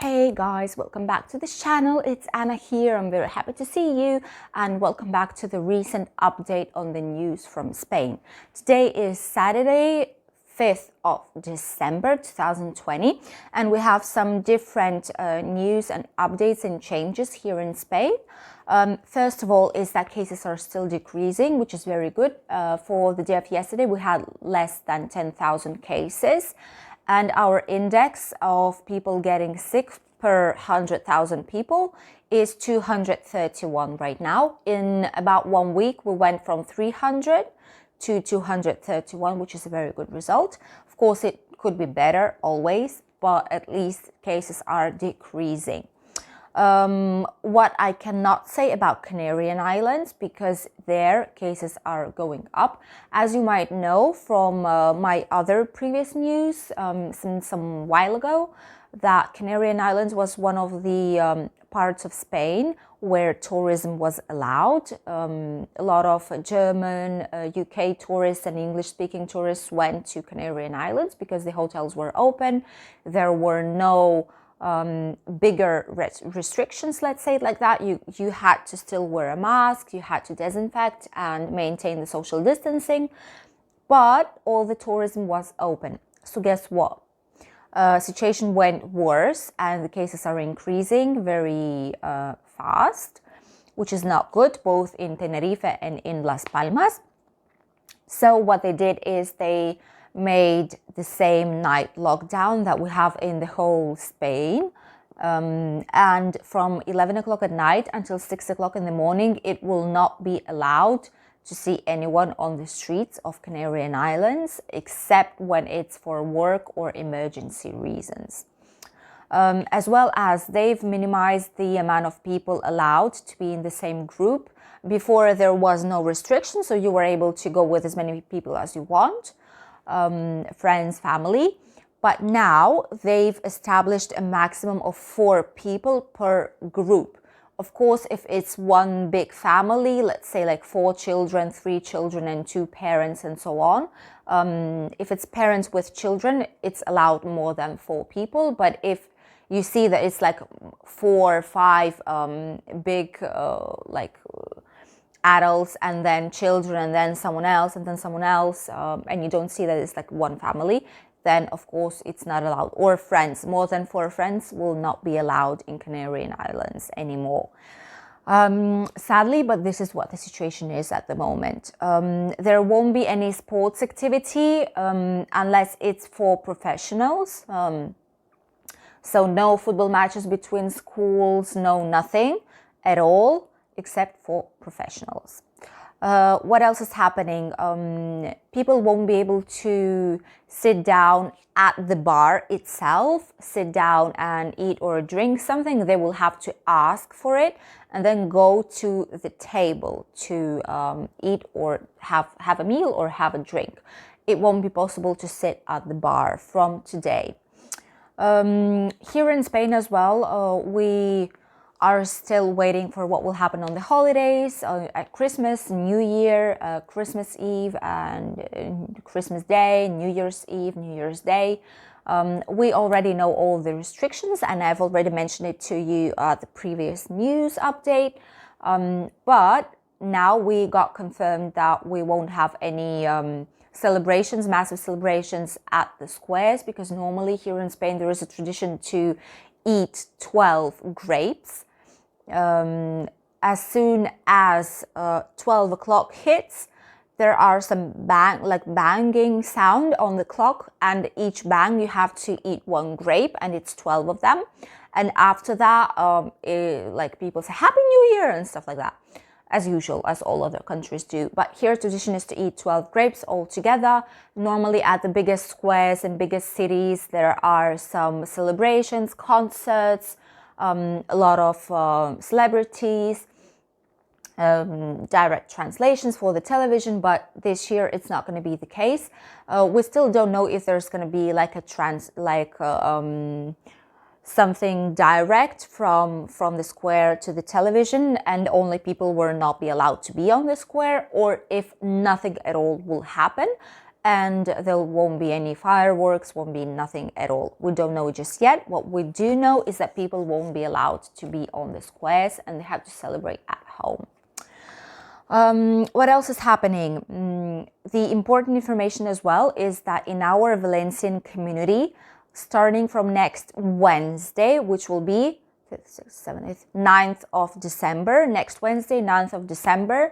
Hey guys, welcome back to this channel. It's Anna here. I'm very happy to see you and welcome back to the recent update on the news from Spain. Today is Saturday, 5th of December 2020, and we have some different news and updates and changes here in Spain. First of all is that cases are still decreasing, which is very good. For the day of yesterday, we had less than 10,000 cases. And our index of people getting sick per 100,000 people is 231 right now. In about 1 week, we went from 300 to 231, which is a very good result. Of course, it could be better always, but at least cases are decreasing. What I cannot say about Canarian Islands, because their cases are going up. As you might know from my other previous news since some while ago, that Canarian Islands was one of the parts of Spain where tourism was allowed. A lot of German, UK tourists and English-speaking tourists went to Canarian Islands because the hotels were open. There were no bigger restrictions, let's say it like that. You had to still wear a mask, you had to disinfect and maintain the social distancing, but all the tourism was open. So guess what? Situation went worse and the cases are increasing very fast, which is not good, both in Tenerife and in Las Palmas. So what they did is they made the same night lockdown that we have in the whole Spain. And from 11 o'clock at night until 6 o'clock in the morning, it will not be allowed to see anyone on the streets of Canarian Islands, except when it's for work or emergency reasons. As well as they've minimized the amount of people allowed to be in the same group. Before there was no restriction, so you were able to go with as many people as you want. Friends, family, but now they've established a maximum of 4 people per group. Of course, if it's one big family, let's say like 4 children, 3 children and 2 parents and so on, if it's parents with children, it's allowed more than 4 people. But if you see that it's like 4 or 5 big adults and then children and then someone else and then someone else, and you don't see that it's like one family, then of course it's not allowed. Or friends, more than 4 friends will not be allowed in Canarian Islands anymore. Sadly, but this is what the situation is at the moment. There won't be any sports activity unless it's for professionals. So no football matches between schools, no nothing at all, except for professionals. What else is happening? People won't be able to sit down at the bar itself, sit down and eat or drink something. They will have to ask for it and then go to the table to eat or have a meal or have a drink. It won't be possible to sit at the bar from today. Here in Spain as well, we are still waiting for what will happen on the holidays, at Christmas, New Year, Christmas Eve and Christmas Day, New Year's Eve, New Year's Day. We already know all the restrictions and I've already mentioned it to you at the previous news update. But now we got confirmed that we won't have any celebrations, massive celebrations at the squares, because normally here in Spain there is a tradition to eat 12 grapes. As soon as 12 o'clock hits, there are some banging sound on the clock, and each bang you have to eat 1 grape, and it's 12 of them. And after that, people say Happy New Year and stuff like that, as usual, as all other countries do. But here tradition is to eat 12 grapes all together. Normally at the biggest squares and biggest cities, there are some celebrations, concerts, a lot of celebrities, direct translations for the television, but this year it's not going to be the case. We still don't know if there's going to be like something direct from the square to the television, and only people will not be allowed to be on the square, or if nothing at all will happen. and there won't be any fireworks, won't be nothing at all. We don't know just yet. What we do know is that people won't be allowed to be on the squares and they have to celebrate at home. What else is happening? The important information as well is that in our Valencian community, starting from next Wednesday, which will be 5th, 6th, 7th, 8th, 9th of December, next Wednesday, 9th of December,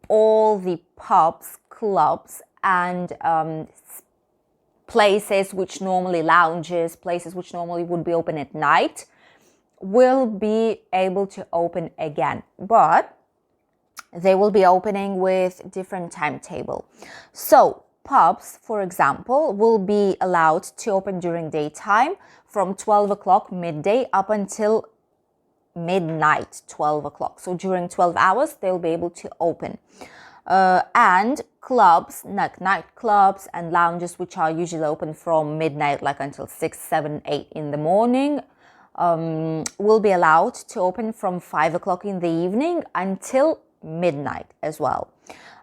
all the pubs, clubs, and places which normally lounges, places which normally would be open at night, will be able to open again. But they will be opening with different timetable. So pubs, for example, will be allowed to open during daytime from 12 o'clock midday up until midnight, 12 o'clock. So during 12 hours, they'll be able to open. And clubs, like nightclubs and lounges, which are usually open from midnight, like until 6, 7, 8 in the morning, will be allowed to open from 5 o'clock in the evening until midnight as well.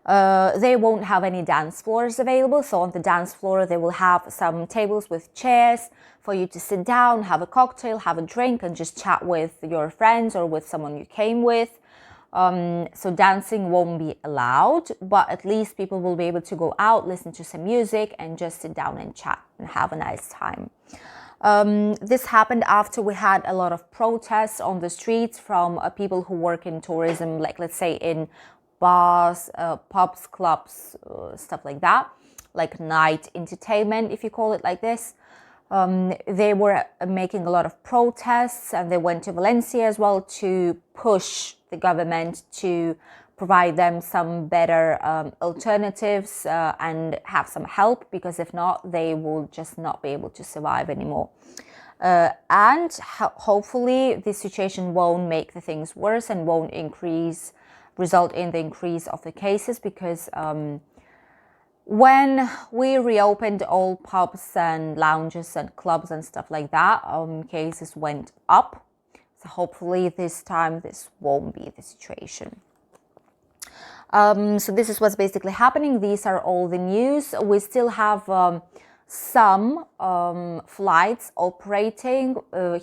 They won't have any dance floors available, so on the dance floor they will have some tables with chairs for you to sit down, have a cocktail, have a drink, and just chat with your friends or with someone you came with. So dancing won't be allowed, but at least people will be able to go out, listen to some music, and just sit down and chat and have a nice time. This happened after we had a lot of protests on the streets from people who work in tourism, like let's say in bars, pubs, clubs, stuff like that, like night entertainment, if you call it like this. They were making a lot of protests, and they went to Valencia as well to push the government to provide them some better alternatives and have some help, because if not, they will just not be able to survive anymore. And hopefully this situation won't make the things worse and won't result in the increase of the cases, because when we reopened all pubs and lounges and clubs and stuff like that, cases went up. So hopefully this time this won't be the situation. So this is what's basically happening. These are all the news. We still have some flights operating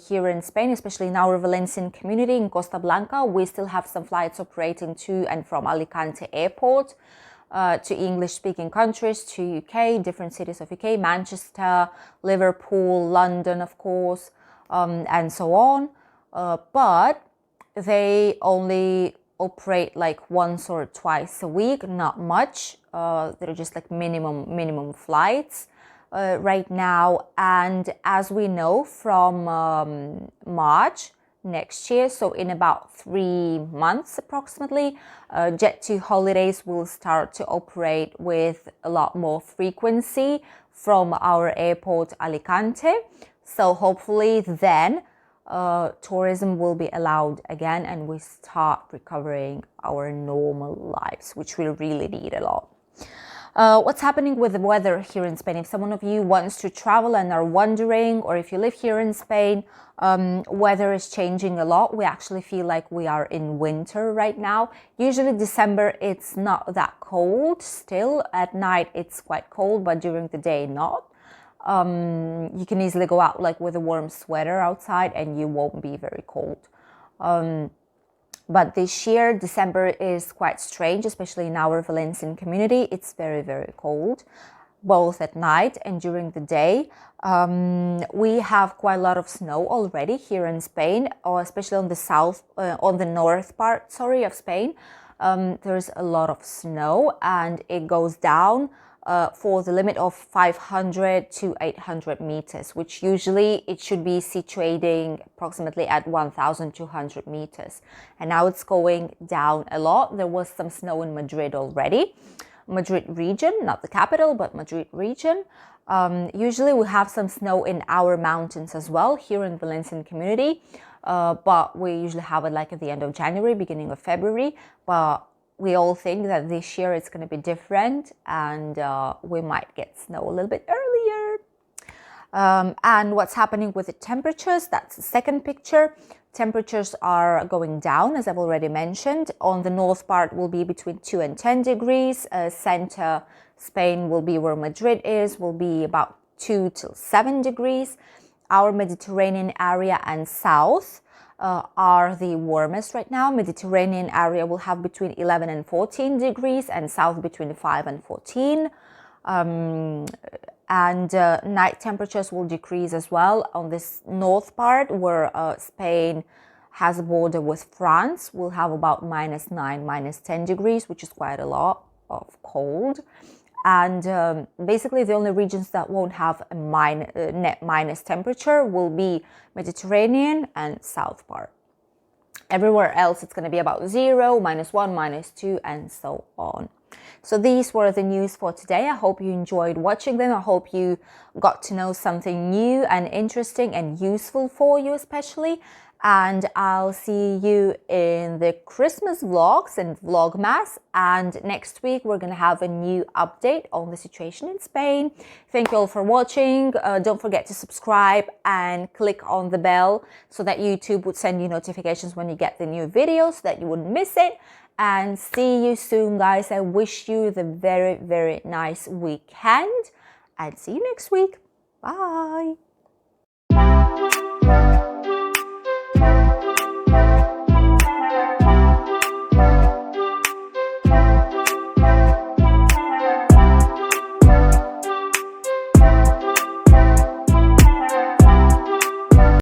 here in Spain, especially in our Valencian community in Costa Blanca. We still have some flights operating to and from Alicante airport, to English-speaking countries, to UK, different cities of UK, Manchester, Liverpool, London, of course, and so on. But they only operate like once or twice a week, not much. They're just like minimum flights right now. And as we know, from March next year, so in about 3 months approximately, Jet2 Holidays will start to operate with a lot more frequency from our airport Alicante. So hopefully then tourism will be allowed again and we start recovering our normal lives, which we really need a lot. What's happening with the weather here in Spain? If someone of you wants to travel and are wondering, or if you live here in Spain, weather is changing a lot. We actually feel like we are in winter right now. Usually December, it's not that cold still. At night, it's quite cold, but during the day, not. You can easily go out like with a warm sweater outside and you won't be very cold. But this year, December is quite strange, especially in our Valencian community. It's very, very cold, both at night and during the day. We have quite a lot of snow already here in Spain, or especially on the north part, of Spain. There's a lot of snow and it goes down for the limit of 500 to 800 meters, which usually it should be situating approximately at 1,200 meters. And now it's going down a lot. There was some snow in Madrid already. Madrid region, not the capital, but Madrid region. Usually we have some snow in our mountains as well, here in Valencian community. But we usually have it like at the end of January, beginning of February. But we all think that this year it's going to be different and we might get snow a little bit earlier. And what's happening with the temperatures, that's the second picture. Temperatures are going down, as I've already mentioned. On the north part will be between 2 and 10 degrees, center Spain will be where Madrid is, will be about 2 till 7 degrees. Our Mediterranean area and south are the warmest right now. Mediterranean area will have between 11 and 14 degrees, and south between 5 and 14. Night temperatures will decrease as well. On this north part where Spain has a border with France, we'll have about -9, -10 degrees, which is quite a lot of cold. And basically the only regions that won't have a net minus temperature will be Mediterranean and south part. Everywhere else it's going to be about 0, -1, -2, and so on. So these were the news for today. I hope you enjoyed watching them. I hope you got to know something new and interesting and useful for you especially. And I'll see you in the Christmas vlogs and Vlogmas. And next week we're going to have a new update on the situation in Spain. Thank you all for watching. Don't forget to subscribe and click on the bell so that YouTube would send you notifications when you get the new videos so that you wouldn't miss it. And see you soon, guys. I wish you the very, very nice weekend. And see you next week. Bye.